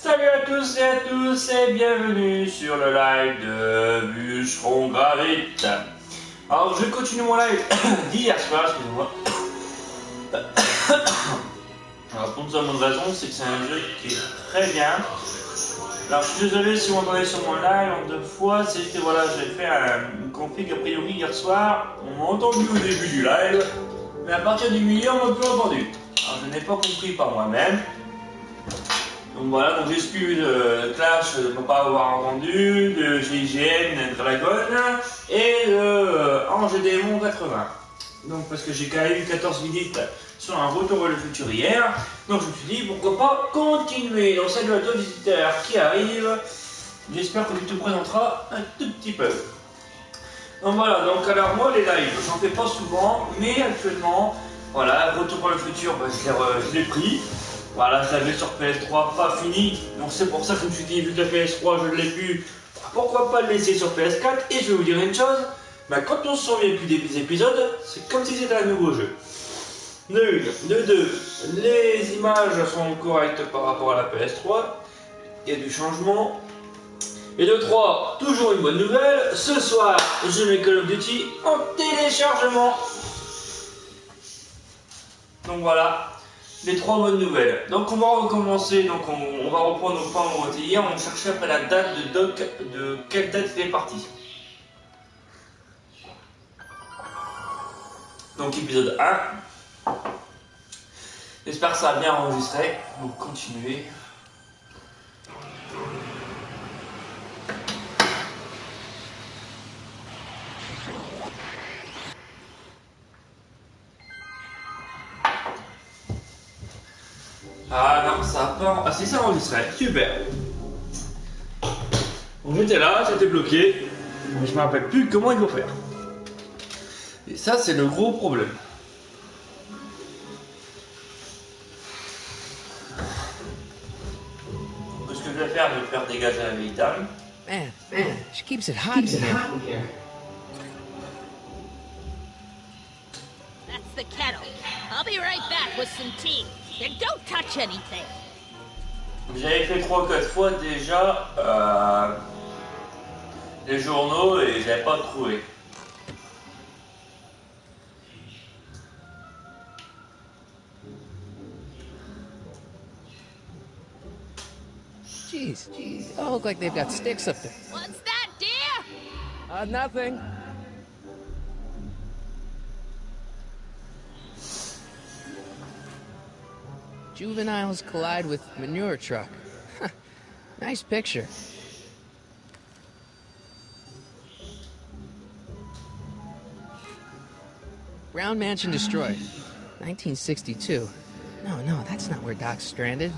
Salut à tous et bienvenue sur le live de Bûcheron Gravite. Alors je continue mon live d'hier soir, excusez-moi. Alors pour une seule bonne raison, c'est que c'est un jeu qui est très bien. Alors je suis désolé si vous entendez sur mon live en deux fois, c'est que voilà, j'ai fait une config a priori hier soir. On m'a entendu au début du live, mais à partir du milieu on m'a plus entendu. Alors je n'ai pas compris par moi-même. Donc voilà, donc j'excuse Clash de ne pas avoir entendu, de GIGN, Dragon et de Ange Démon 80. Donc parce que j'ai quand même eu 14 minutes sur un Retour vers le Futur hier, donc je me suis dit pourquoi pas continuer. Donc salut à toi visiteurs qui arrivent, j'espère que tu te présenteras un tout petit peu. Donc voilà, donc alors moi les lives, j'en fais pas souvent, mais actuellement, voilà, Retour vers le Futur, bah, je l'ai pris. Voilà, je l'avais sur PS3, pas fini, donc c'est pour ça que je me suis dit, vu que la PS3 je ne l'ai plus, pourquoi pas le laisser sur PS4. Et je vais vous dire une chose, bah, quand on se souvient plus des épisodes, c'est comme si c'était un nouveau jeu. De une, de deux, les images sont correctes par rapport à la PS3, il y a du changement. Et de trois, toujours une bonne nouvelle, ce soir je mets Call of Duty en téléchargement. Donc voilà. Les trois bonnes nouvelles. Donc on va recommencer, donc on va reprendre nos points où on était hier, on cherchait après la date de Doc, de quelle date il est parti. Donc épisode 1. J'espère que ça a bien enregistré, donc continuez. Ah non, ça a pas... Ah si, ça enregistré, super. Donc j'étais là, j'étais bloqué, mais je me rappelle plus comment il faut faire. Et ça, c'est le gros problème. Donc, ce que je vais faire, je vais faire dégager la vieille dame. Man, she keeps it hot in here. That's the kettle. I'll be right back with some tea. And don't touch anything. J'avais fait 3 ou 4 fois déjà les journaux et j'avais pas trouvé. Jeez, they all look like they've got sticks up there. What's that, dear? Nothing. Juveniles collide with manure truck. Nice picture. Brown Mansion destroyed. 1962. No, that's not where Doc's stranded.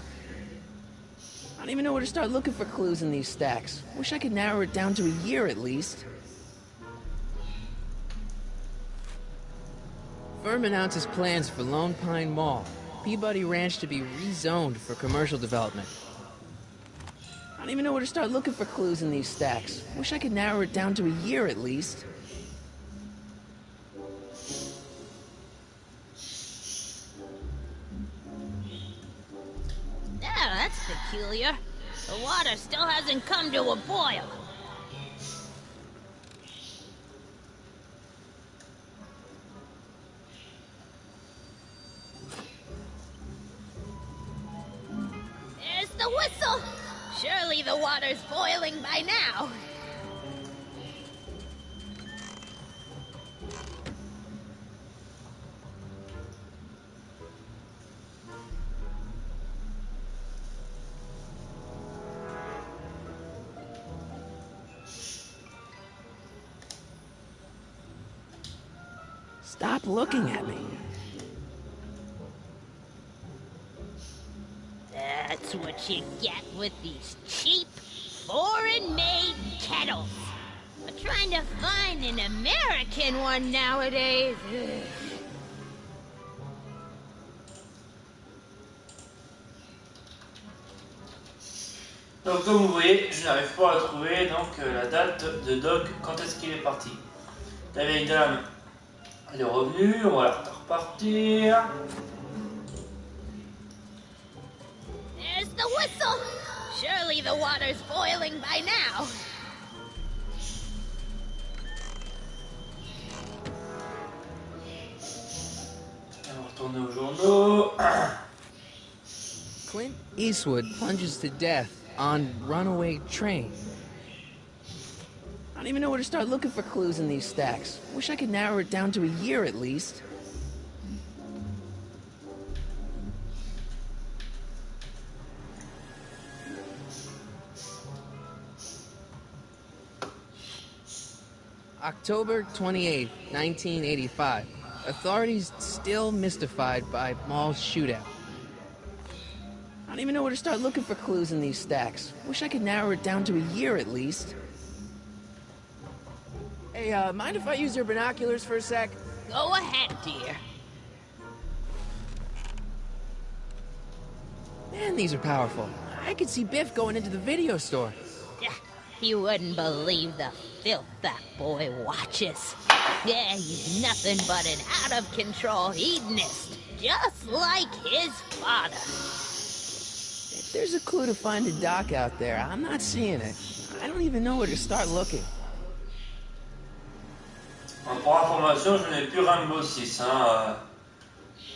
I don't even know where to start looking for clues in these stacks. Wish I could narrow it down to a year at least. Firm announces plans for Lone Pine Mall. Peabody Ranch to be rezoned for commercial development. I don't even know where to start looking for clues in these stacks. Wish I could narrow it down to a year at least. Yeah, that's peculiar. The water still hasn't come to a boil. There's the whistle. Surely the water's boiling by now. Stop looking at me. That's what you get with these cheap, foreign-made kettles. I'm trying to find an American one nowadays. Ugh. Donc comme vous voyez, je n'arrive pas à trouver donc la date de Doc, quand est-ce qu'il est parti. La vieille dame, elle est revenue, on va la repartir. There's the whistle. the water's boiling by now. On va retourner aux journaux. Clint Eastwood plunges to death on runaway train. I don't even know where to start looking for clues in these stacks. Wish I could narrow it down to a year at least. October 28th, 1985. Authorities still mystified by mall shootout. I don't even know where to start looking for clues in these stacks. Wish I could narrow it down to a year at least. Hey, mind if I use your binoculars for a sec? Go ahead, dear. Man, these are powerful. I could see Biff going into the video store. You wouldn't believe the filth that boy watches. Yeah, he's nothing but an out-of-control hedonist, just like his father. If there's a clue to find a doc out there, I'm not seeing it. I don't even know where to start looking. Pour information, je n'ai plus Rainbow 6.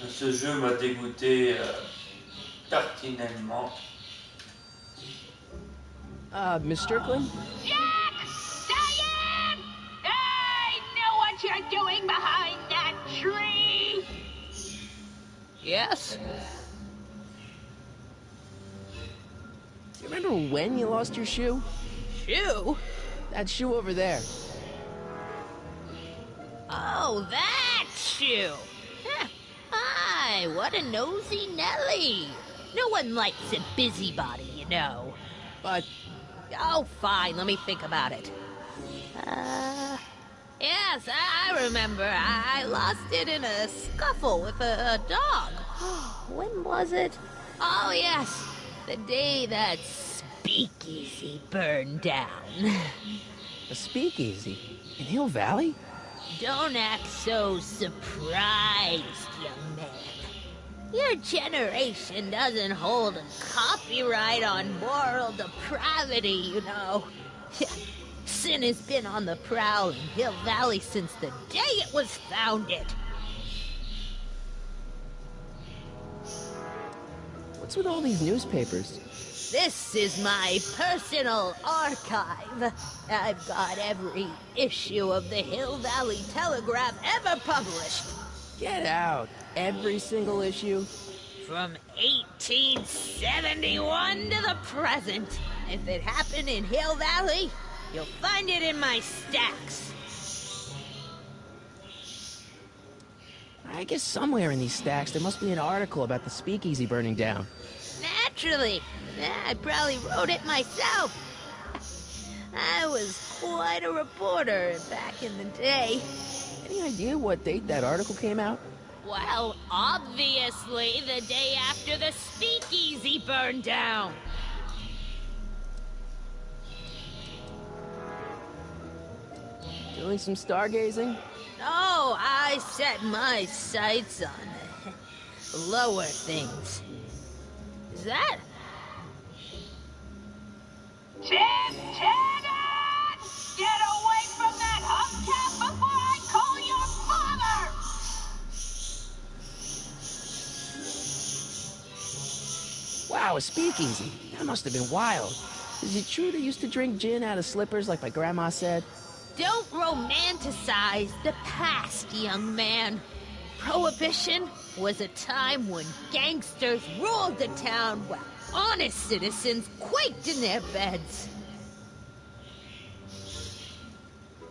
Ce jeu m'a dégoûté pertinemment. Miss Strickland? Jack! Diane! I know what you're doing behind that tree! Yes? Do you remember when you lost your shoe? Shoe? That shoe over there. Oh, that shoe! Huh. Hi, what a nosy Nelly! No one likes a busybody, you know. But... Oh, fine, let me think about it. Yes, I remember. I lost it in a scuffle with a dog. When was it? Oh, yes, the day that speakeasy burned down. a speakeasy? In Hill Valley? Don't act so surprised, young man. Your generation doesn't hold a copyright on moral depravity, you know. Sin has been on the prowl in Hill Valley since the day it was founded. What's with all these newspapers? This is my personal archive. I've got every issue of the Hill Valley Telegraph ever published. Get out. Every single issue? From 1871 to the present. If it happened in Hill Valley, you'll find it in my stacks. I guess somewhere in these stacks there must be an article about the speakeasy burning down. Naturally. I probably wrote it myself. I was quite a reporter back in the day. Any idea what date that article came out? Well, obviously the day after the speakeasy burned down. Doing some stargazing? No, I set my sights on lower things. Is that? Tim Tannen! Get away from that hubcap before I call your father! Wow, a speakeasy. That must have been wild. Is it true they used to drink gin out of slippers like my grandma said? Don't romanticize the past, young man. Prohibition was a time when gangsters ruled the town while honest citizens quaked in their beds.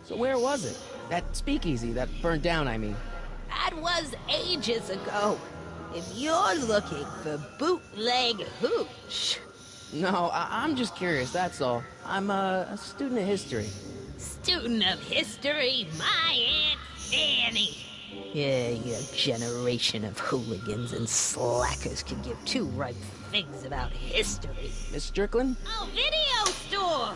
So where was it? That speakeasy that burned down, I mean. That was ages ago. If you're looking for bootleg hooch. No, I'm just curious, that's all. I'm a student of history. Student of history, my Aunt Fanny. Yeah, your generation of hooligans and slackers can give two right things about history. Miss Strickland? Oh, video store!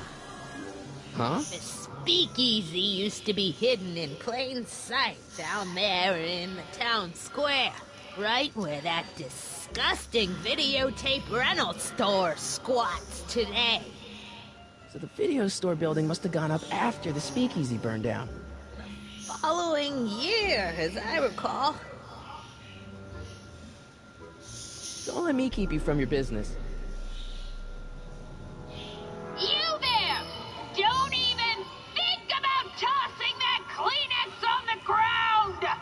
Huh? The speakeasy used to be hidden in plain sight down there in the town square. Right where that disgusting videotape rental store squats today. So the video store building must have gone up after the speakeasy burned down. Following year, as I recall. Don't let me keep you from your business. You there! Don't even think about tossing that Kleenex on the ground!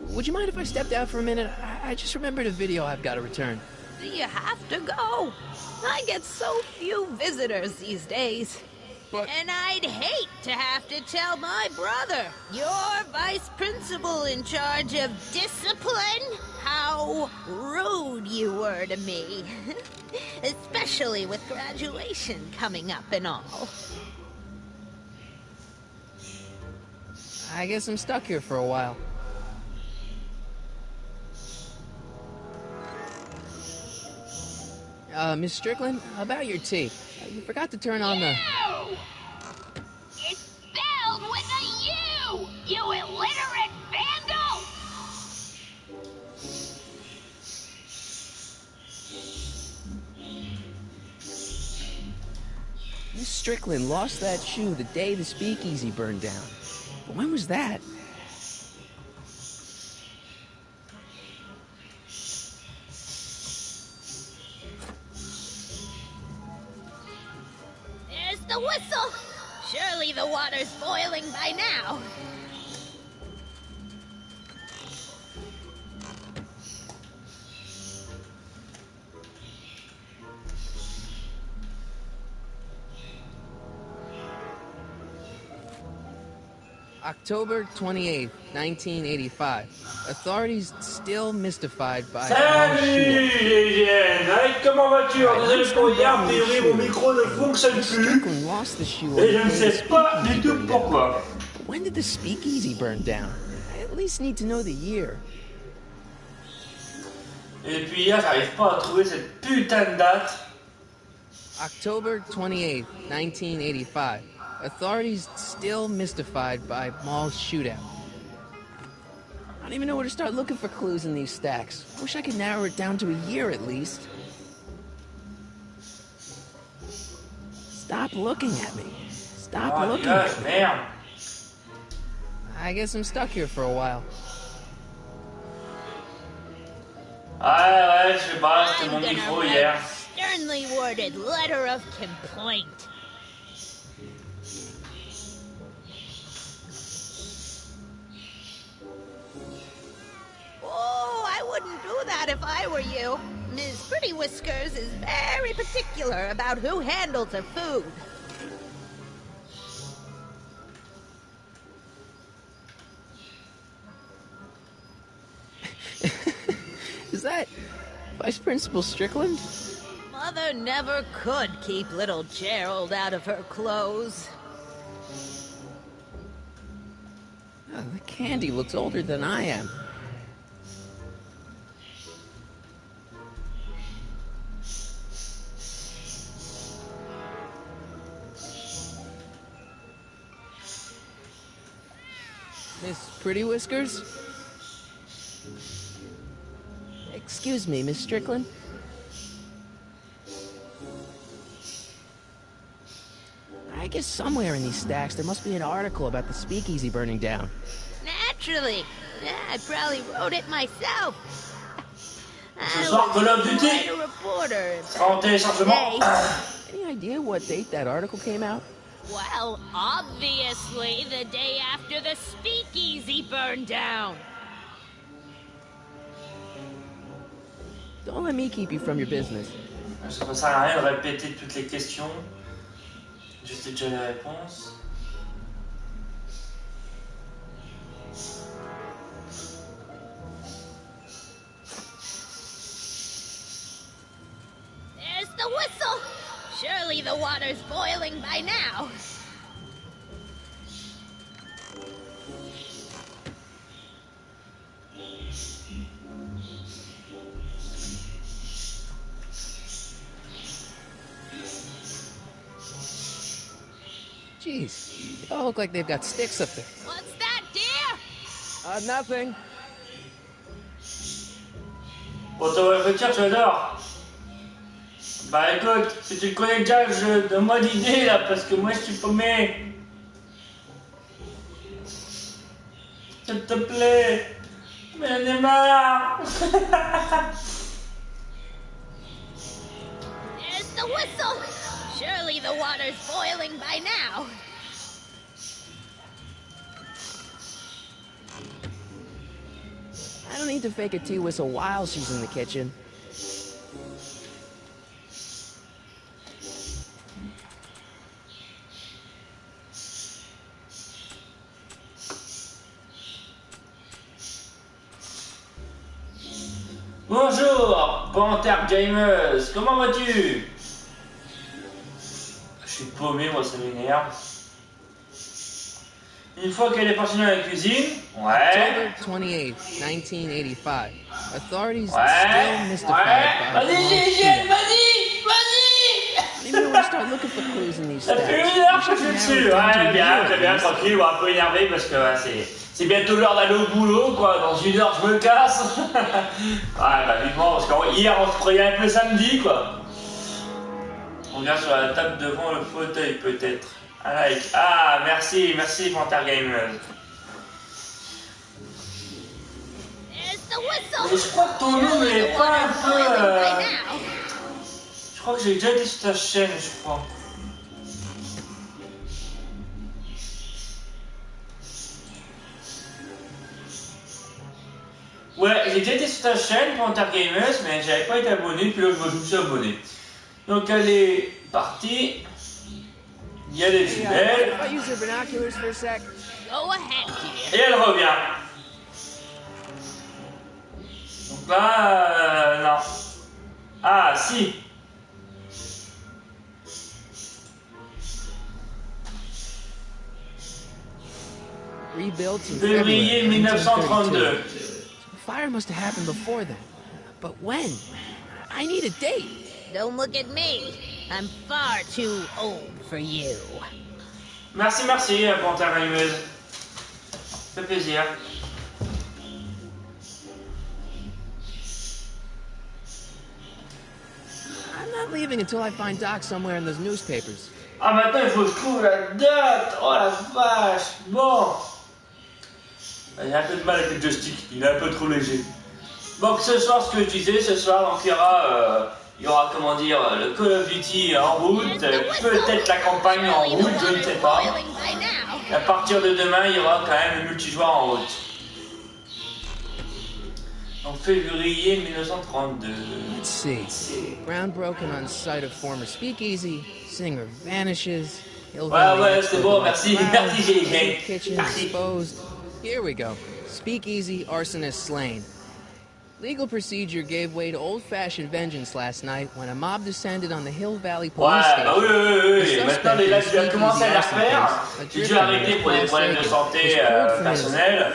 Would you mind if I stepped out for a minute? I just remembered a video I've got to return. You have to go. I get so few visitors these days. But And I'd hate to have to tell my brother, your vice principal in charge of discipline, how rude you were to me. Especially with graduation coming up and all. I guess I'm stuck here for a while. Miss Strickland, about your tea. You forgot to turn on the... You! It's spelled with a U! You illiterate vandal! Miss Strickland lost that shoe the day the speakeasy burned down. But when was that? There's the whistle. Surely the water's boiling by now. October 28th, 1985. Authorities still mystified by... Salut les jeunes! Allez, comment vas-tu? Alors, désolé pour hier, a priori mon micro ne fonctionne Miss plus. Strickland lost the shoe Et je on ne the day the sais pas speakeasy du tout burned down. pourquoi. When did the speakeasy burn down? I at least need to know the year. Et puis hier, j'arrive pas à trouver cette putain de date. October 28th, 1985. Authorities still mystified by mall shootout. I don't even know where to start looking for clues in these stacks. I wish I could narrow it down to a year at least. Stop looking at me. Stop Oh, looking gosh, at me. merde. I guess I'm stuck here for a while. Ouais, je sais pas, c'était I'm mon gonna micro write hier. a sternly worded letter of complaint. Oh, I wouldn't do that if I were you. Ms. Pretty Whiskers is very particular about who handles her food. Is that Vice Principal Strickland? Mother never could keep little Gerald out of her clothes. Oh, the candy looks older than I am. Miss Pretty Whiskers? Excuse me, Miss Strickland? I guess somewhere in these stacks there must be an article about the speakeasy burning down. Naturally. Yeah, I probably wrote it myself. Ce soir, Call of Duty. quite a reporter. En téléchargement. Any idea what date that article came out? Well, obviously the day after the speakeasy burned down. Don't let me keep you from your business. Ça sert à rien de répéter toutes les questions. Juste déjà les réponses. There's the whistle. Surely the water's boiling by now. Jeez, they all look like they've got sticks up there. What's that, dear? Nothing. Bon, toi, Retour, tu adores. Bah écoute, si tu connais déjà le jeu, donne-moi l'idée là, parce que moi je suis paumé. S'il te plaît. Mais j'en ai marre. There's the whistle. Surely the water's boiling by now. I don't need to fake a tea whistle while she's in the kitchen. Bonjour, Panthère Gameuse, comment vas-tu? Je suis paumé, moi ça m'énerve. Une fois qu'elle est partie dans la cuisine, ouais. October 28th, 1985. Authorities Ouais, still mystified ouais. by the Vas-y, long Gégène, shooting. vas-y. I don't even know where to start looking for clues in these Ça stacks. fait 1 heure que je Wish I suis could dessus. narrow it down to Ouais, a bien, few très at bien, least. tranquille, un peu énervé parce que c'est bientôt l'heure d'aller au boulot, quoi. Dans 1 heure, je me casse. Ouais, bah vivement, parce qu'hier, on se croyait un peu samedi, quoi. On vient sur la table devant le fauteuil, peut-être. Un like. Ah, merci, merci, Panthère Gameuse. There's the whistle. Mais je crois que ton nom Surely n'est the pas un water's peu. boiling by now. Je crois que j'ai déjà été sur ta chaîne, je crois. Ouais, j'ai déjà été sur ta chaîne, Panthère Gameuse, mais j'avais pas été abonné, puis là je me suis abonné. Donc elle est partie. Il y a des Hey, jumelles. if I use your binoculars for a sec? Go ahead, dear. Et elle revient. Donc là, non. Ah, si. Rebuilt in Février February 1932. 1932. Fire must have happened before then. But when? I need a date. Don't look at me. I'm far too old for you. Merci, merci, Panthère Gameuse. Ça fait plaisir. I'm not leaving until I find Doc somewhere in those newspapers. Ah, maintenant il faut que je trouve la date. Oh la vache. Bon. Il y a un peu de mal avec le joystick, il est un peu trop léger. Donc ce soir, ce que je disais, ce soir, donc il y aura comment dire, le Call of Duty en route, peut-être la campagne en Surely the route, je ne water's sais pas. boiling by now. Et à partir de demain, il y aura quand même le multijoueur en route. Donc février 1932. Let's see. Ground broken on site of former speakeasy. Singer vanishes. Hill Valley Ouais, expert c'est bon, like merci, cloud, merci, GG. kitchen Merci. exposed. Here we go. Speakeasy arsonist slain. Legal procedure gave way to old-fashioned vengeance last night when a mob descended on the Hill Valley Ouais, police bah station. oui. Maintenant les lives doivent commencer à les refaire. J'ai dû arrêter pour des problèmes de santé personnels.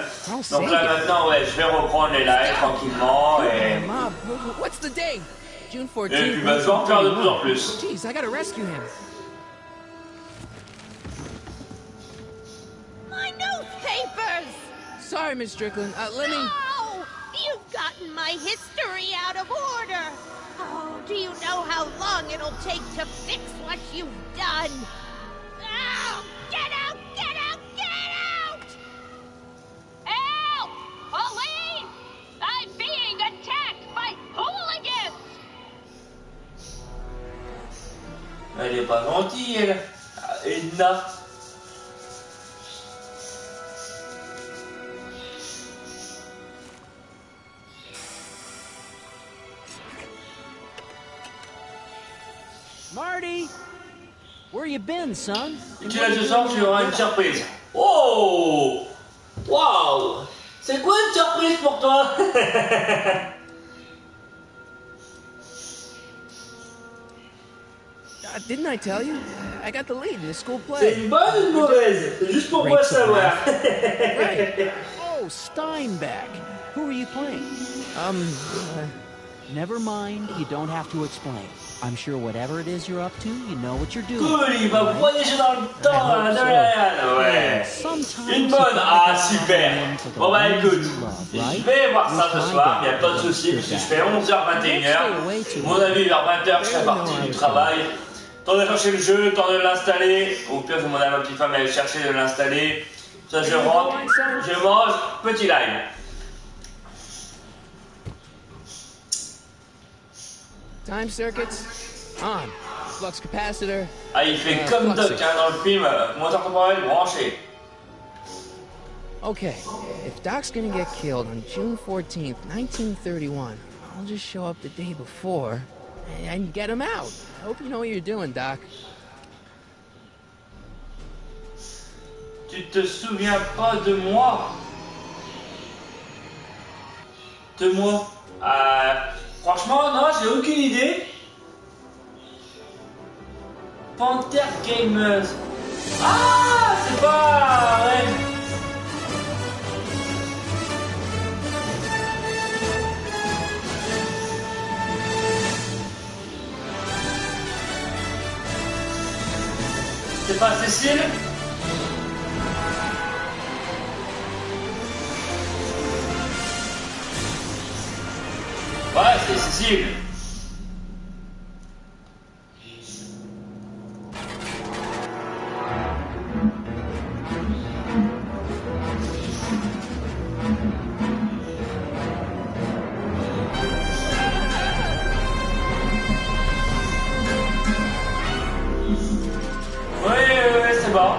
Donc là maintenant, ouais, je vais reprendre les lives tranquillement et. Mob, what's the date? June Et 14th. puis bah, je vais en faire de plus en plus. Jeez, I gotta rescue him. My newspapers! Sorry, Miss Strickland. Let me. No! You've gotten my history out of order! Oh, do you know how long it'll take to fix what you've done? Oh, get out! Get out! Get out! Help! Police! I'm being attacked by hooligans! Elle est pas gentille, elle. Edna. Marty, where you been, son? Et tu là ce soir, tu auras une surprise. Oh! Waouh! C'est quoi une surprise pour toi? Didn't I tell you? I got the lead in the school C'est play. une bonne ou une mauvaise? C'est juste pour moi savoir. Right. Oh, Steinbeck. Who are you playing? Never mind, you don't have to explain. I'm sure whatever it is you're up to, you know what you're doing. Cool, il va voyager dans le temps, là, de rien, ouais. Une bonne, ah super. Bon bah écoute, je vais voir ça ce soir, il n'y a pas de souci, puisque je fais 11h, 21h. Mon avis, vers 20h, je serai parti du travail. Temps de chercher le jeu, temps de l'installer. Au pire, je demande à ma petite femme d'aller chercher de l'installer. Ça, je rentre, je mange, petit live. Time circuits on. Flux capacitor. Ah, il fait comme Doc hein, dans le film, moteur temporel branché. Okay, if Doc's gonna get killed on June 14th, 1931, I'll just show up the day before and get him out. I hope you know what you're doing, Doc. Tu te souviens pas de moi? De moi? Franchement, non, j'ai aucune idée. Panther Gamers. Ah, c'est pas... Ouais. C'est pas Cécile? Ouais, c'est Cécile. Oui, c'est bon.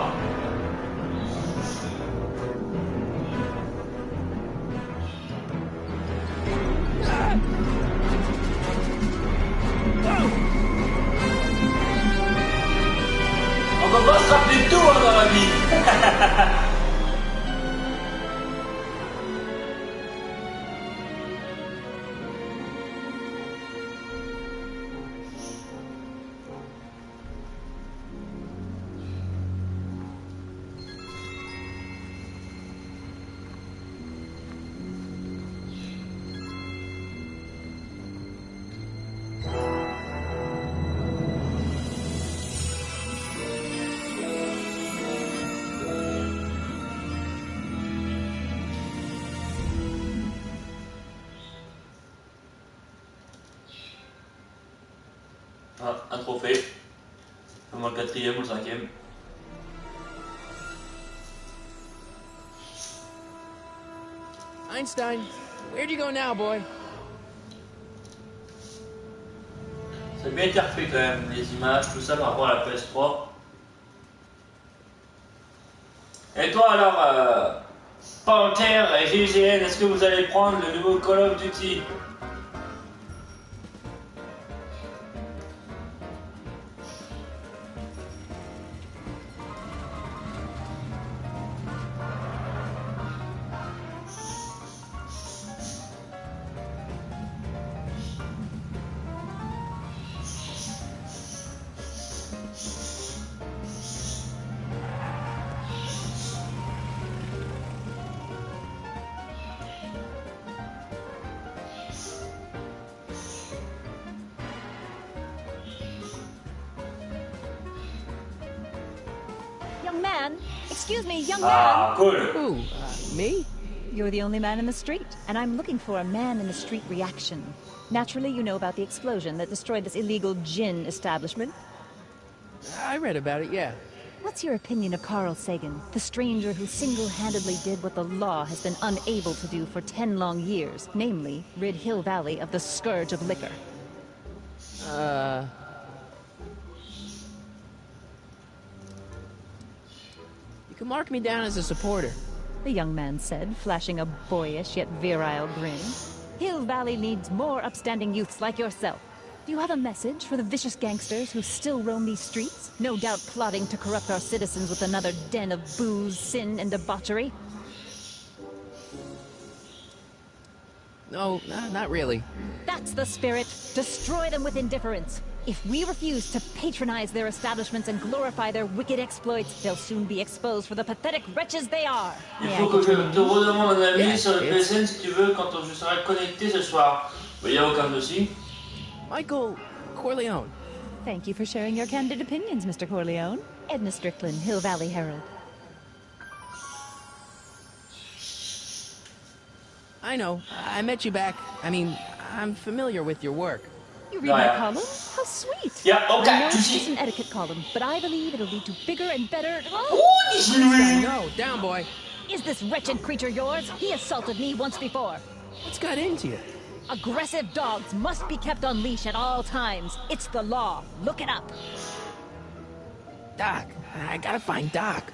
On peut pas se rappeler de tout hein, dans la vie. Ah, un trophée. Au moins le 4e ou le 5e. Einstein, where'd you go now, boy? C'est bien été refait quand même, les images, tout ça par rapport à la PS3. Et toi alors, Panther et GGN, est-ce que vous allez prendre le nouveau Call of Duty? Young man, excuse me, young Ah, man. cool. Who? Me? You're the only man in the street, and I'm looking for a man in the street reaction. Naturally, you know about the explosion that destroyed this illegal gin establishment. I read about it, yeah. What's your opinion of Carl Sagan, the stranger who single-handedly did what the law has been unable to do for 10 long years, namely, rid Hill Valley of the scourge of liquor? You can mark me down as a supporter. The young man said, flashing a boyish yet virile grin. Hill Valley needs more upstanding youths like yourself. Do you have a message for the vicious gangsters who still roam these streets, no doubt plotting to corrupt our citizens with another den of booze, sin, and debauchery? No, not really. That's the spirit. Destroy them with indifference. If we refuse to patronize their establishments and glorify their wicked exploits, they'll soon be exposed for the pathetic wretches they are. Il faut que je te redemande un avis sur le PSN si tu veux quand je serai connecté ce soir. Il n'y a aucun souci. Michael, Corleone. Thank you for sharing your candid opinions, Mr. Corleone. Edna Strickland, Hill Valley Herald. I know. I met you back. I mean, I'm familiar with your work. You read my column? How sweet! Yeah, okay, I know tu it's sais. just an etiquette column, but I believe it'll lead to bigger and better... No, down, boy. Is this wretched creature yours? He assaulted me once before. What's got into you? Aggressive dogs must be kept on leash at all times. It's the law. Look it up. Doc. I gotta find Doc.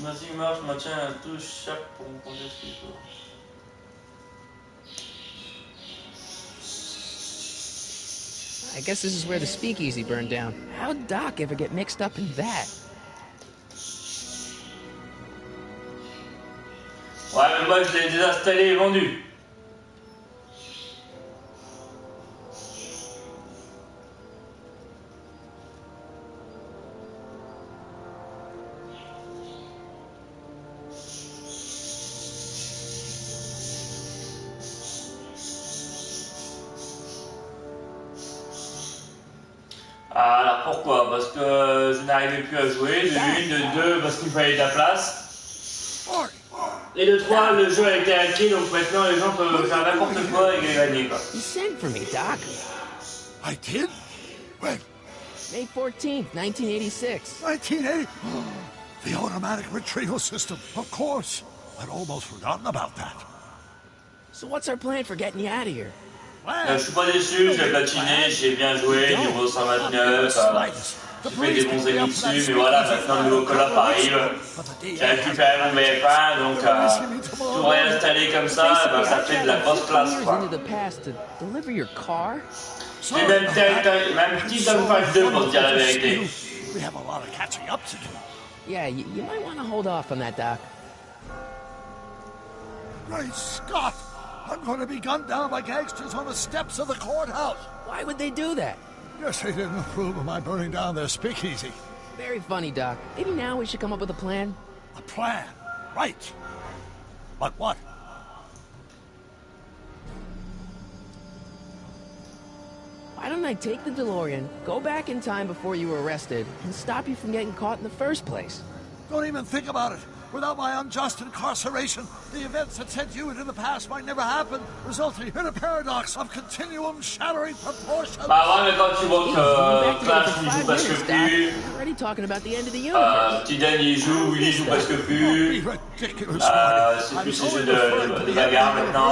Vas-y, humeur, je maintiens la touche chaque pour me contester toujours. I guess this is where the speakeasy burned down. How'd Doc ever get mixed up in that? Ouais, mais moi je l'ai désinstallé et vendu. Ah, alors pourquoi? Parce que je n'arrivais plus à jouer, de une, de deux, parce qu'il fallait de la place. Et de trois, le jeu a été hacké, donc maintenant les gens peuvent faire n'importe quoi et gagner quoi. You sent for me, Doc. I did? When? May 14th, 1986. 1980? The automatic retrieval system, of course. I'd almost forgotten about that. So what's our plan for getting you out of here? Je suis pas déçu, j'ai platiné, j'ai bien joué, niveau 129, j'ai fait des bons ennemis dessus, mais voilà, maintenant le nouveau call-up arrive. J'ai récupéré mon BF1, donc tout réinstaller comme ça, ben, ça fait de la grosse classe quoi. J'ai même petit Dogfight 2 pour te dire la vérité. We have a lot of catching up to do. Yeah, you might want to hold off on that, Doc. Great Scott! I'm going to be gunned down by gangsters on the steps of the courthouse. Why would they do that? Guess they didn't approve of my burning down their speakeasy. Very funny, Doc. Maybe now we should come up with a plan. A plan? Right. But what? Why don't I take the DeLorean, go back in time before you were arrested, and stop you from getting caught in the first place? Don't even think about it. Without my unjust incarceration, the events that sent you into the past might never happen, resulting in a paradox of continuum-shattering proportions. Bah ouais, mais quand tu vois que Flash n'y joue presque plus, already talking about the end of the universe. Petit Dan y joue, Willy joue presque plus, c'est plus ces jeux de bagarre maintenant.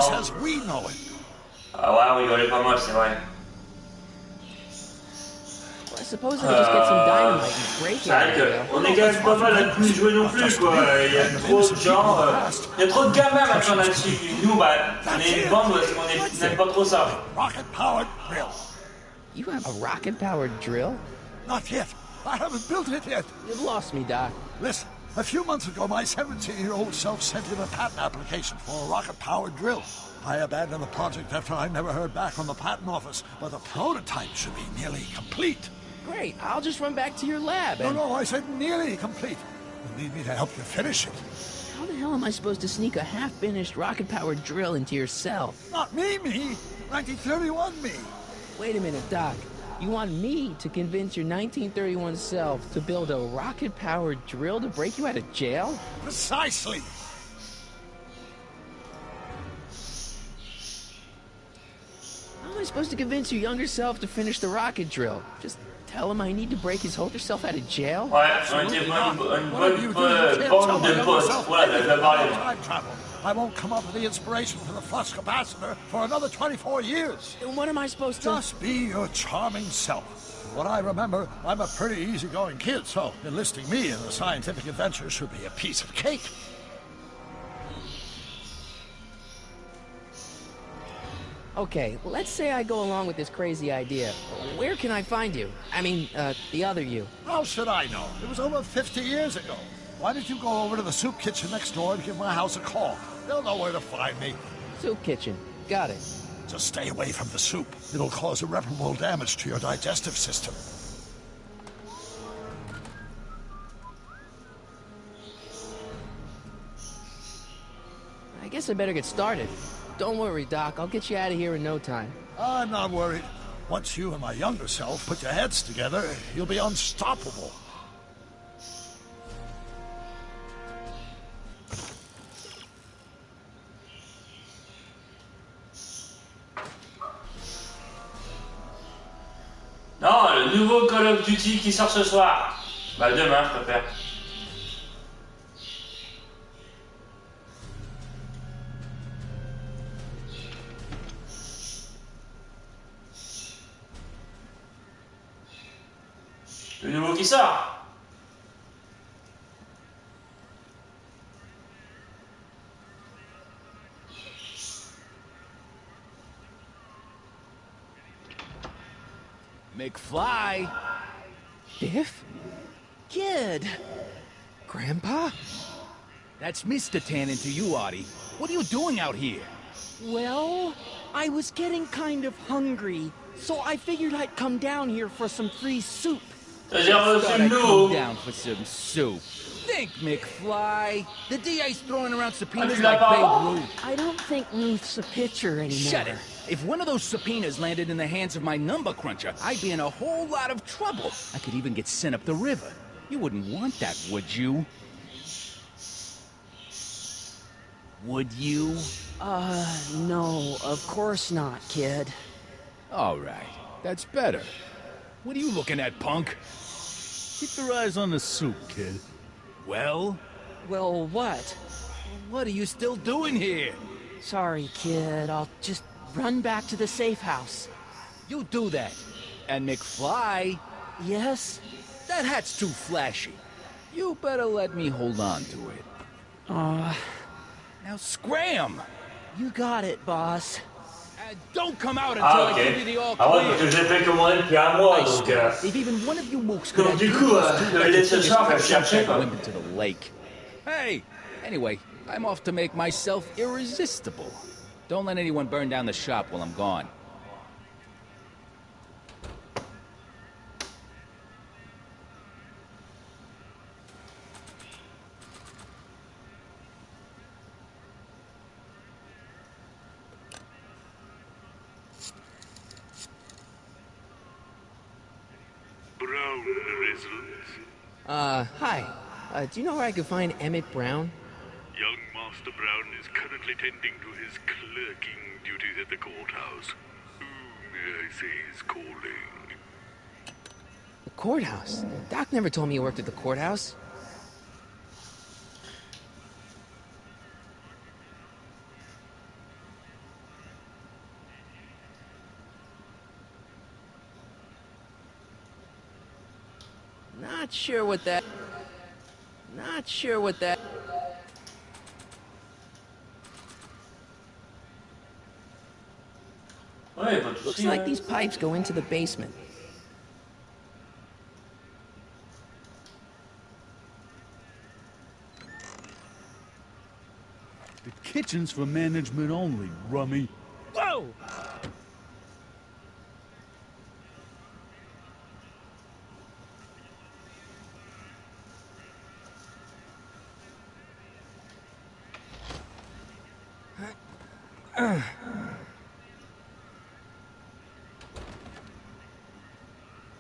Ah ouais, on rigolait pas mal, c'est vrai. I suppose I could just get some dynamite and break it. C'est vrai qu'on est quand même pas mal à plus jouer non plus quoi. Il y a trop de gens, il y a trop de gamins maintenant là-dessus. Nous, bah, on est une bande parce qu'on n'aime pas trop ça. Rocket-powered drill. You have a rocket-powered drill? Not yet. I haven't built it yet. You've lost me, Doc. Listen, a few months ago, my 17-year-old self sent in a patent application for a rocket-powered drill. I abandoned the project after I never heard back from the patent office, but the prototype should be nearly complete. Great, I'll just run back to your lab and... No, I said nearly complete. You need me to help you finish it. How the hell am I supposed to sneak a half-finished rocket-powered drill into your cell? Not me. 1931 me. Wait a minute, Doc. You want me to convince your 1931 self to build a rocket-powered drill to break you out of jail? Precisely. How am I supposed to convince your younger self to finish the rocket drill? Just tell him I need to break his older self out of jail? Ouais, on était une bonne bande de potes. Voilà, je vais parler. I won't come up with the inspiration for the flux capacitor for another 24 years. Then what am I supposed to... Just be your charming self. What I remember, I'm a pretty easygoing kid, so enlisting me in the scientific adventure should be a piece of cake. Okay, let's say I go along with this crazy idea. Where can I find you? I mean, the other you. How should I know? It was over 50 years ago. Why don't you go over to the soup kitchen next door and give my house a call? They'll know where to find me. Soup kitchen. Got it. Just stay away from the soup. It'll cause irreparable damage to your digestive system. I guess I better get started. Don't worry, Doc. I'll get you out of here in no time. I'm not worried. Once you and my younger self put your heads together, you'll be unstoppable. Non, le nouveau Call of Duty qui sort ce soir. Bah demain, je préfère. Le nouveau qui sort. McFly? Biff? Kid? Grandpa? That's Mr. Tannen to you, Artie. What are you doing out here? Well, I was getting kind of hungry, so I figured I'd come down here for some free soup. C'est-à-dire Thought c'est I'd come nouveau. down for some soup. Think, McFly. The DA's throwing around subpoenas tu l'as like pas Babe avant? Ruth. I don't think Ruth's a pitcher anymore. Shut it. If one of those subpoenas landed in the hands of my number cruncher, I'd be in a whole lot of trouble. I could even get sent up the river. You wouldn't want that, would you? Would you? No, of course not, kid. All right. That's better. What are you looking at, punk? Keep your eyes on the soup, kid. Well, Well, what? what are you still doing here? Sorry, kid. I'll just run back to the safe house. You do that. And McFly, Yes? that hat's too flashy. You better let me hold on to it. Now scram! You got it, boss. And don't come out until Ah I ok. give you the all Ah ouais, parce clear. que j'ai fait commander depuis un mois, I donc... swear, if even one of you mooks could Donc have du used coup, those two le laisser legs ce soir, to faut chercher that quoi. limp into the lake. Hey! Anyway, I'm off to make myself irresistible. Don't let anyone burn down the shop while I'm gone. Brown residence. Hi. Do you know where I could find Emmett Brown? Young Master Brown is currently tending to his clerking duties at the courthouse. Who may I say is calling? The courthouse? Doc never told me you worked at the courthouse. Not sure what that... Ouais, pas de Looks soucis, like ouais. these pipes go into the basement. The kitchen's for management only, rummy. Whoa!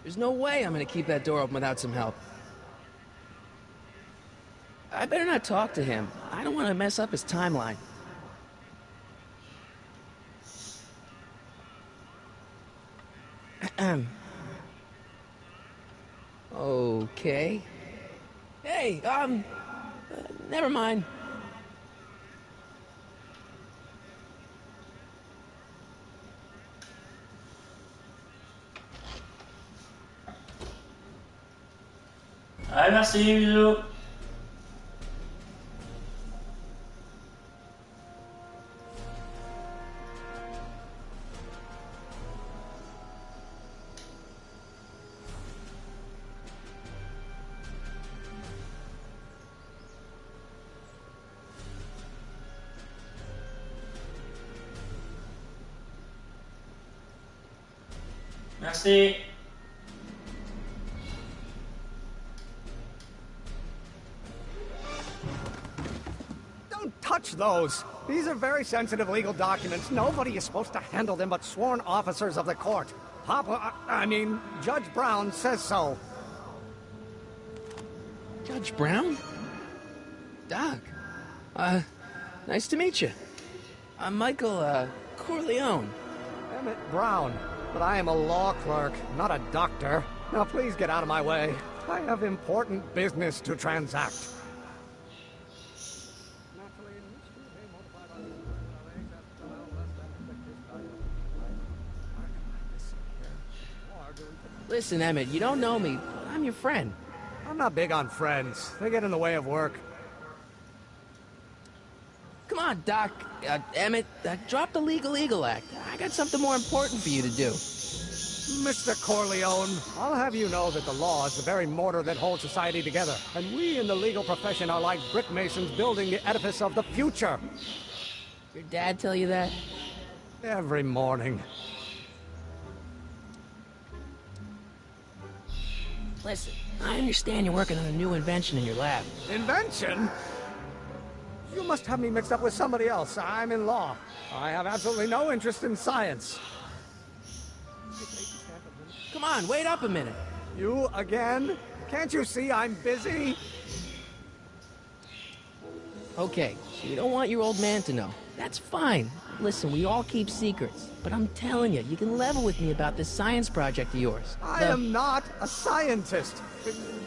There's no way I'm gonna keep that door open without some help. I better not talk to him. I don't want to mess up his timeline. Okay. Hey, never mind. Allez, merci, bisous. Merci. Don't touch those. These are very sensitive legal documents. Nobody is supposed to handle them but sworn officers of the court. Judge Brown says so. Judge Brown? Doc. Nice to meet you. I'm Michael, Corleone. Emmett Brown. But I am a law clerk, not a doctor. Now please get out of my way. I have important business to transact. Listen, Emmett, you don't know me, but I'm your friend. I'm not big on friends. They get in the way of work. Come on, Doc. Emmett, drop the Legal Eagle Act. I got something more important for you to do. Mr. Corleone, I'll have you know that the law is the very mortar that holds society together, and we in the legal profession are like brick masons building the edifice of the future. Your dad tell you that? Every morning. Listen, I understand you're working on a new invention in your lab. Invention? You must have me mixed up with somebody else. I'm in law. I have absolutely no interest in science. Come on, wait up a minute. You again? Can't you see I'm busy? Okay, so you don't want your old man to know. That's fine. Listen, we all keep secrets. But I'm telling you, you can level with me about this science project of yours. I am not a scientist.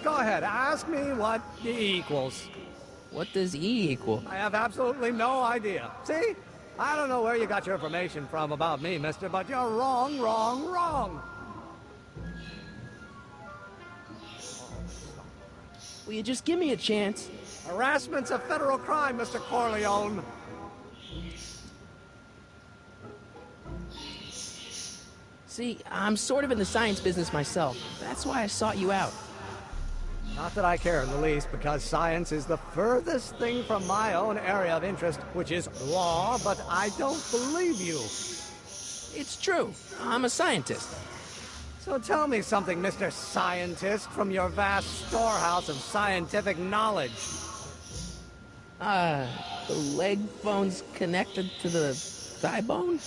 Go ahead, ask me what E equals. What does E equal? I have absolutely no idea. See? I don't know where you got your information from about me, mister, but you're wrong, wrong, wrong. Will you just give me a chance? Harassment's a federal crime, Mr. Corleone. See, I'm sort of in the science business myself. That's why I sought you out. Not that I care in the least, because science is the furthest thing from my own area of interest, which is law, but I don't believe you. It's true. I'm a scientist. So tell me something, Mr. Scientist, from your vast storehouse of scientific knowledge. The leg bone's connected to the thigh bone?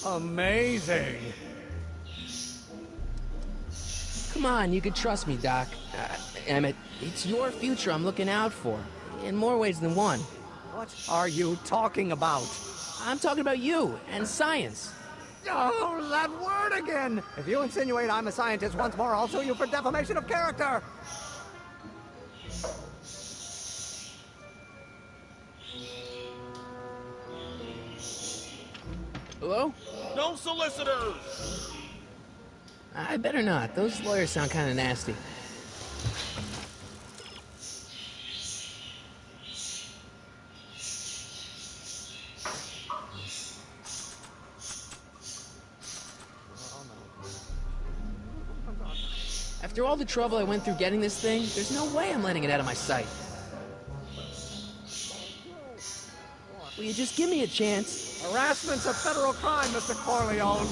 Amazing. Come on, you can trust me, Doc. Emmett, it's your future I'm looking out for. In more ways than one. What are you talking about? I'm talking about you and science. Oh, that word again! If you insinuate I'm a scientist once more, I'll sue you for defamation of character! Hello? No solicitors! I better not. Those lawyers sound kind of nasty. After all the trouble I went through getting this thing, there's no way I'm letting it out of my sight. Will you just give me a chance? Harassment's a federal crime, Mr. Corleone.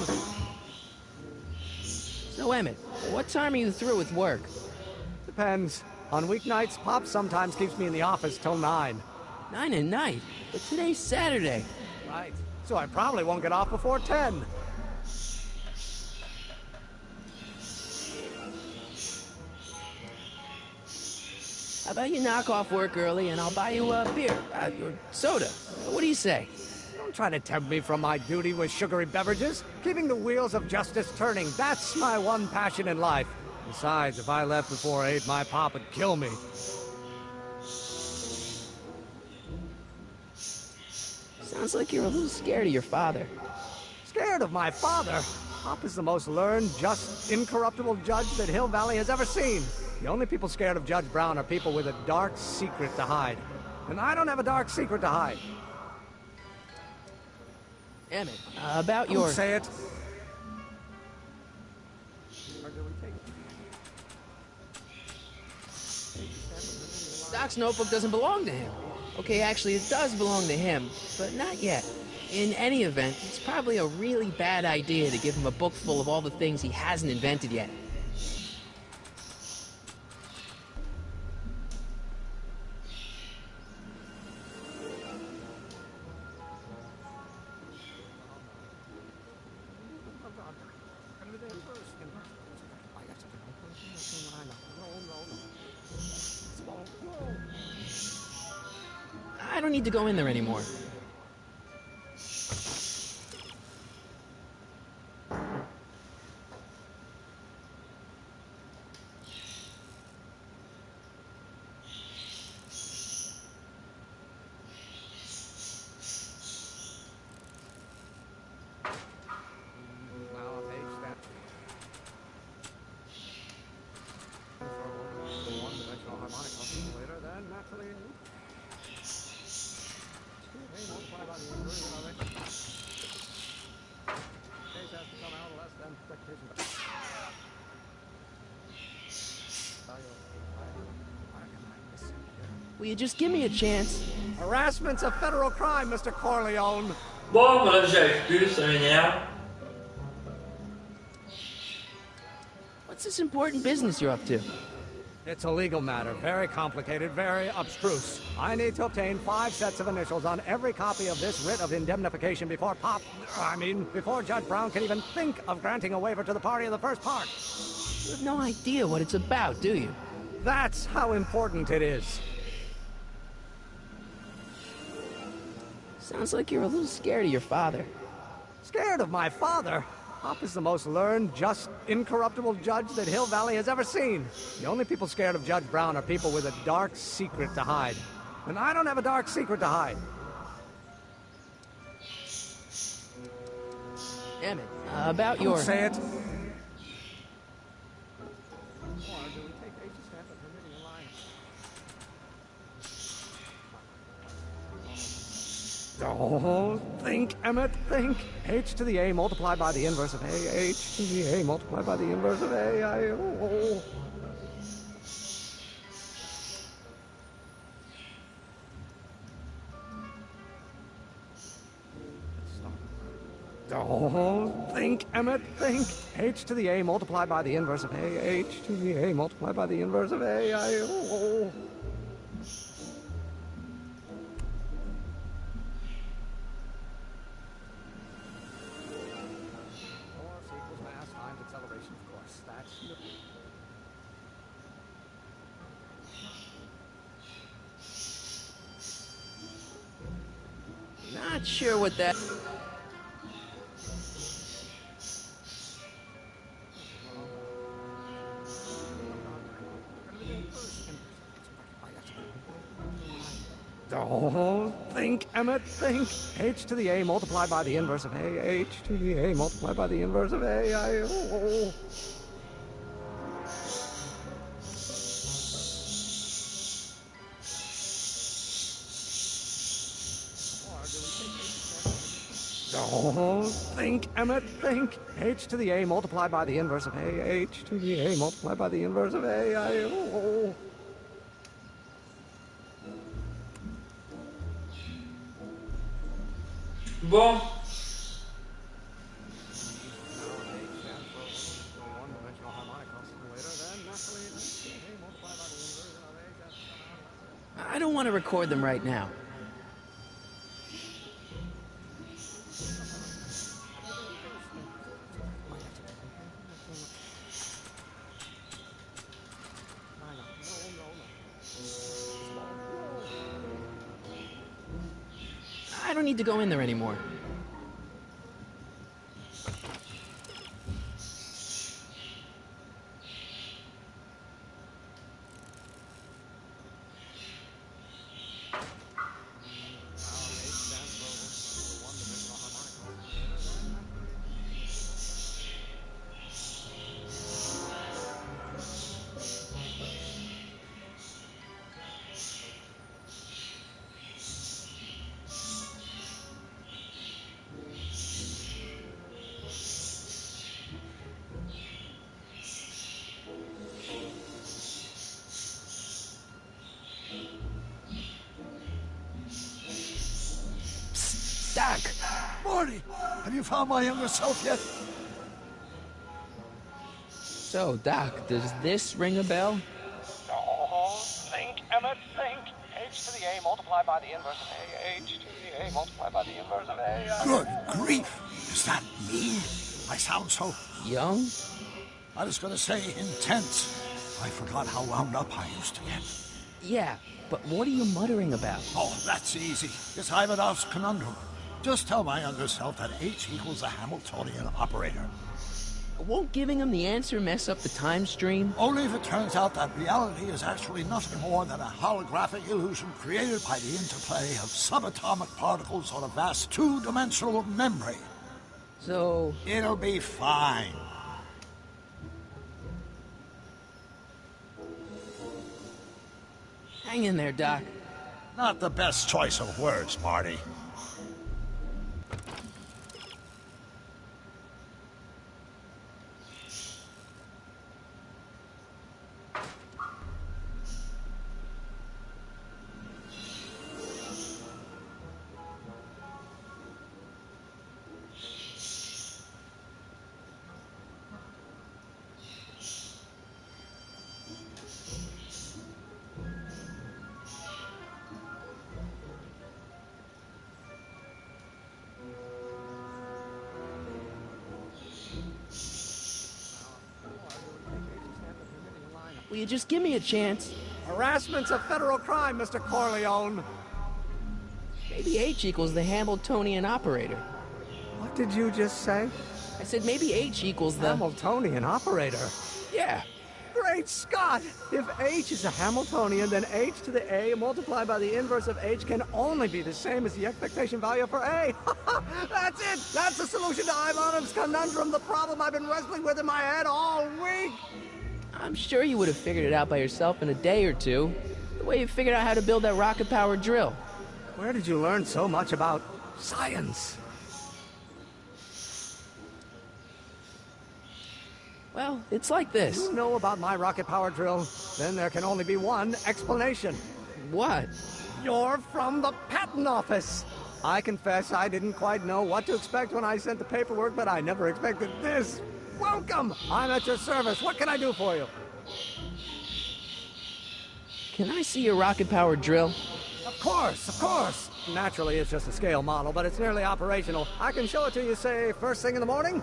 So, Emmett, what time are you through with work? Depends. On weeknights, Pop sometimes keeps me in the office till 9. 9 at night? But today's Saturday. Right. So I probably won't get off before 10. How about you knock off work early and I'll buy you a beer, or soda. What do you say? Don't try to tempt me from my duty with sugary beverages. Keeping the wheels of justice turning, that's my one passion in life. Besides, if I left before 8, my pop would kill me. Sounds like you're a little scared of your father. Scared of my father? Pop is the most learned, just, incorruptible judge that Hill Valley has ever seen. The only people scared of Judge Brown are people with a dark secret to hide. And I don't have a dark secret to hide. Emmett, about your... Don't say it. Doc's notebook doesn't belong to him. Okay, actually, it does belong to him, but not yet. In any event, it's probably a really bad idea to give him a book full of all the things he hasn't invented yet. don't need to go in there anymore. Will you just give me a chance? Harassment's a federal crime, Mr. Corleone. Bon, voilà, j'y arrive plus, ça m'énerve. What's this important business you're up to? It's a legal matter, very complicated, very abstruse. I need to obtain 5 sets of initials on every copy of this writ of indemnification before before Judge Brown can even think of granting a waiver to the party in the first part. You have no idea what it's about, do you? That's how important it is. Sounds like you're a little scared of your father. Scared of my father? Pop is the most learned, just, incorruptible judge that Hill Valley has ever seen. The only people scared of Judge Brown are people with a dark secret to hide. And I don't have a dark secret to hide. Emmett, about your... Don't say it. Oh, think, Emmett, think. H to the A multiplied by the inverse of A. H to the A multiplied by the inverse of A. Oh, think, Emmett, think. H to the A multiplied by the inverse of A. H to the A multiplied by the inverse of A. Not sure what that... Oh, think, Emmett, think. H to the A multiplied by the inverse of A. H to the A multiplied by the inverse of A. Oh, think, Emmett, think. H to the A multiplied by the inverse of A. H to the A multiplied by the inverse of A. Bon. I don't want to record them right now. I don't need to go in there anymore. Doc! Morty, have you found my younger self yet? So, Doc, does this ring a bell? Oh, think, Emmett, think. H to the A multiplied by the inverse of A. H to the A multiplied by the inverse of A. Good grief! Is that me? I sound so... Young? I was going to say intense. I forgot how wound up I used to get. Yeah, but what are you muttering about? Oh, that's easy. It's Ivanov's conundrum. Just tell my younger self that H equals a Hamiltonian operator. Won't giving him the answer mess up the time stream? Only if it turns out that reality is actually nothing more than a holographic illusion created by the interplay of subatomic particles on a vast two-dimensional membrane. So... It'll be fine. Hang in there, Doc. Not the best choice of words, Marty. Will you just give me a chance? Harassment's a federal crime, Mr. Corleone. Maybe H equals the Hamiltonian operator. What did you just say? I said maybe H equals the... Hamiltonian operator? Yeah. Great Scott! If H is a Hamiltonian, then H to the A multiplied by the inverse of H can only be the same as the expectation value for A. That's it! That's the solution to Ivanov's conundrum, the problem I've been wrestling with in my head all week! I'm sure you would have figured it out by yourself in a day or two. The way you figured out how to build that rocket-powered drill. Where did you learn so much about science? Well, it's like this. You know about my rocket-powered drill? Then there can only be one explanation. What? You're from the patent office. I confess I didn't quite know what to expect when I sent the paperwork, but I never expected this. Welcome! I'm at your service. What can I do for you? Can I see your rocket-powered drill? Of course, of course. Naturally, it's just a scale model, but it's nearly operational. I can show it to you, say, first thing in the morning?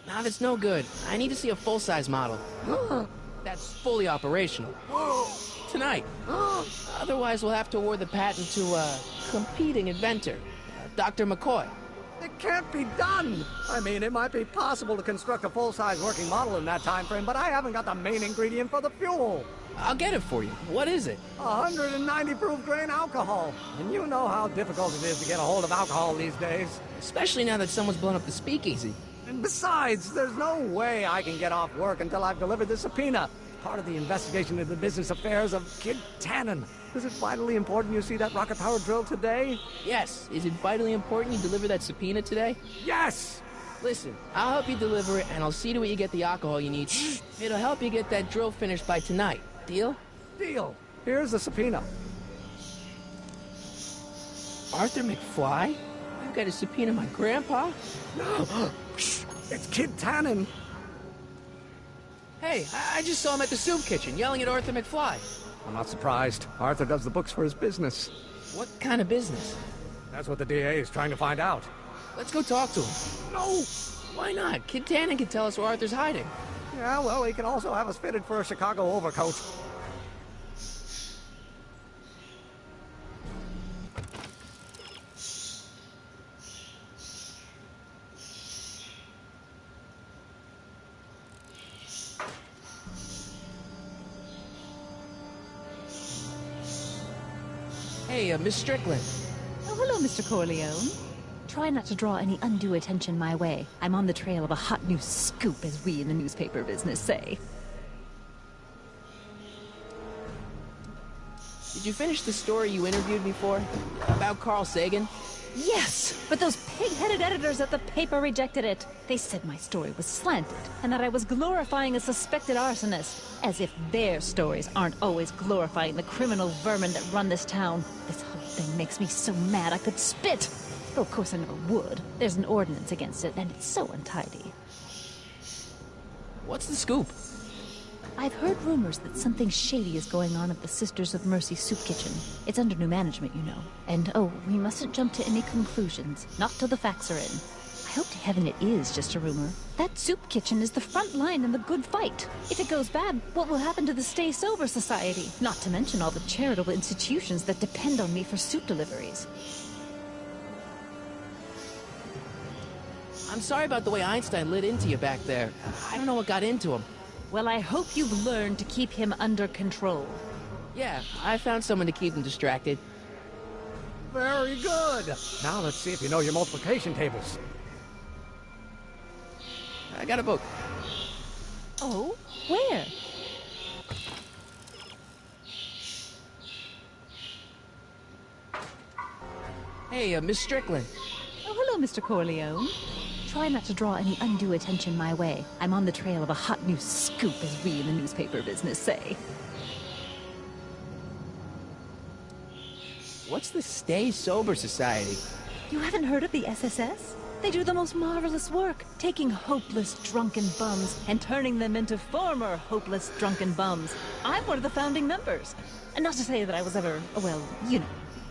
Nah, that's no good. I need to see a full-size model. That's fully operational. Tonight. Otherwise, we'll have to award the patent to a competing inventor, Dr. McCoy. It can't be done! I mean, it might be possible to construct a full-size working model in that time frame, but I haven't got the main ingredient for the fuel. I'll get it for you. What is it? 190 proof grain alcohol. And you know how difficult it is to get a hold of alcohol these days. Especially now that someone's blown up the speakeasy. And besides, there's no way I can get off work until I've delivered the subpoena. Part of the investigation into the business affairs of Kid Tannen. Is it vitally important you see that rocket-powered drill today? Yes. Is it vitally important you deliver that subpoena today? Yes! Listen, I'll help you deliver it, and I'll see to it you get the alcohol you need. It'll help you get that drill finished by tonight. Deal? Deal. Here's the subpoena. Arthur McFly? You got to subpoena my grandpa? It's Kid Tannen. Hey, I just saw him at the soup kitchen, yelling at Arthur McFly. I'm not surprised. Arthur does the books for his business. What kind of business? That's what the DA is trying to find out. Let's go talk to him. No! Why not? Kid Tannen can tell us where Arthur's hiding. Yeah, well, he can also have us fitted for a Chicago overcoat. Hey, Miss Strickland. Oh, hello, Mr. Corleone. Try not to draw any undue attention my way. I'm on the trail of a hot new scoop, as we in the newspaper business say. Did you finish the story you interviewed me for? About Carl Sagan? Yes, but those pig-headed editors at the paper rejected it. They said my story was slanted, and that I was glorifying a suspected arsonist. As if their stories aren't always glorifying the criminal vermin that run this town. This whole thing makes me so mad I could spit. Though of course I never would. There's an ordinance against it, and it's so untidy. What's the scoop? I've heard rumors that something shady is going on at the Sisters of Mercy soup kitchen. It's under new management, you know. And, oh, we mustn't jump to any conclusions. Not till the facts are in. I hope to heaven it is just a rumor. That soup kitchen is the front line in the good fight. If it goes bad, what will happen to the Stay Sober Society? Not to mention all the charitable institutions that depend on me for soup deliveries. I'm sorry about the way Einstein lit into you back there. I don't know what got into him. Well, I hope you've learned to keep him under control. Yeah, I found someone to keep him distracted. Very good. Now let's see if you know your multiplication tables. I got a book. Oh? Where? Hey, Miss Strickland. Oh, hello, Mr. Corleone. Try not to draw any undue attention my way. I'm on the trail of a hot new scoop, as we in the newspaper business say. What's the Stay Sober Society? You haven't heard of the SSS? They do the most marvelous work, taking hopeless drunken bums and turning them into former hopeless drunken bums. I'm one of the founding members. And not to say that I was ever, well, you know.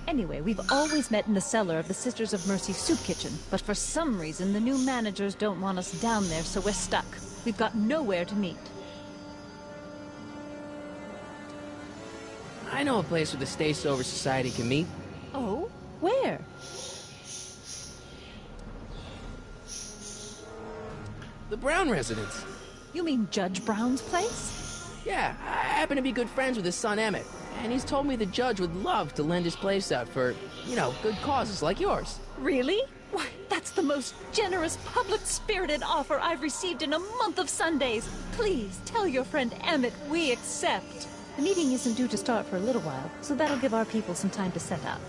Anyway, we've always met in the cellar of the Sisters of Mercy soup kitchen, but for some reason the new managers don't want us down there, so we're stuck. We've got nowhere to meet. I know a place where the Stay Sober Society can meet. Oh? Where? The Brown residence. You mean Judge Brown's place? Yeah, I happen to be good friends with his son Emmett, and he's told me the judge would love to lend his place out for, you know, good causes like yours. Really? Why, that's the most generous, public-spirited offer I've received in a month of Sundays. Please, tell your friend Emmett we accept. The meeting isn't due to start for a little while, so that'll give our people some time to set up.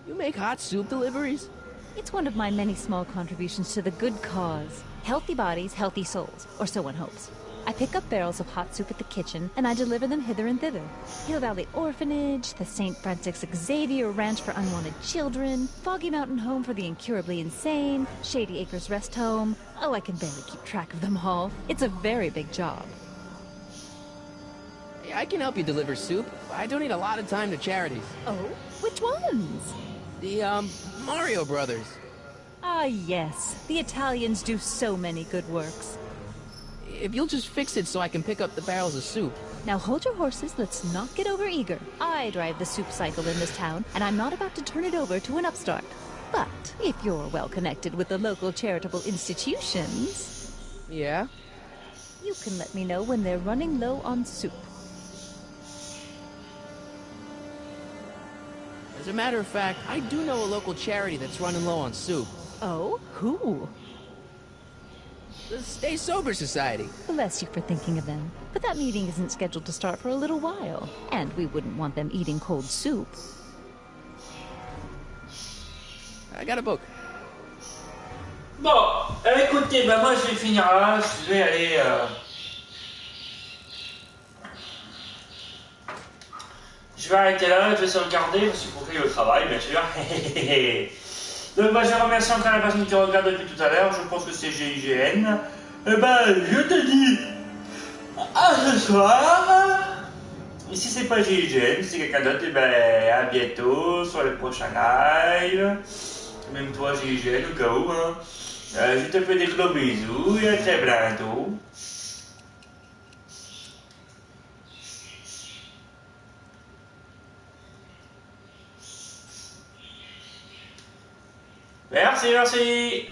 You make hot soup deliveries? It's one of my many small contributions to the good cause. Healthy bodies, healthy souls, or so one hopes. I pick up barrels of hot soup at the kitchen, and I deliver them hither and thither. Hill Valley Orphanage, the St. Francis Xavier Ranch for Unwanted Children, Foggy Mountain Home for the Incurably Insane, Shady Acres Rest Home. Oh, I can barely keep track of them all. It's a very big job. Hey, I can help you deliver soup. I donate a lot of time to charities. Oh? Which ones? The, Mario Brothers. Ah, yes. The Italians do so many good works. If you'll just fix it so I can pick up the barrels of soup. Now hold your horses, let's not get overeager. I drive the soup cycle in this town, and I'm not about to turn it over to an upstart. But if you're well connected with the local charitable institutions... Yeah? You can let me know when they're running low on soup. As a matter of fact, I do know a local charity that's running low on soup. Oh? Who? The Stay Sober Society. Bless you for thinking of them. But that meeting isn't scheduled to start for a little while. And we wouldn't want them eating cold soup. I got a book. Bon, écoutez, bah moi je vais finir là, je vais aller... Je vais arrêter là, je vais sauvegarder, parce qu'il faut que j'aille au travail, bien sûr. Donc bah, je remercie encore la personne qui regarde depuis tout à l'heure, je pense que c'est GIGN. Et bah, je te dis à ce soir. Et si c'est pas GIGN, si c'est quelqu'un d'autre, et ben à bientôt sur le prochain live. Même toi GIGN au cas où. Hein. Je te fais des gros bisous et à très bientôt. Merci, merci.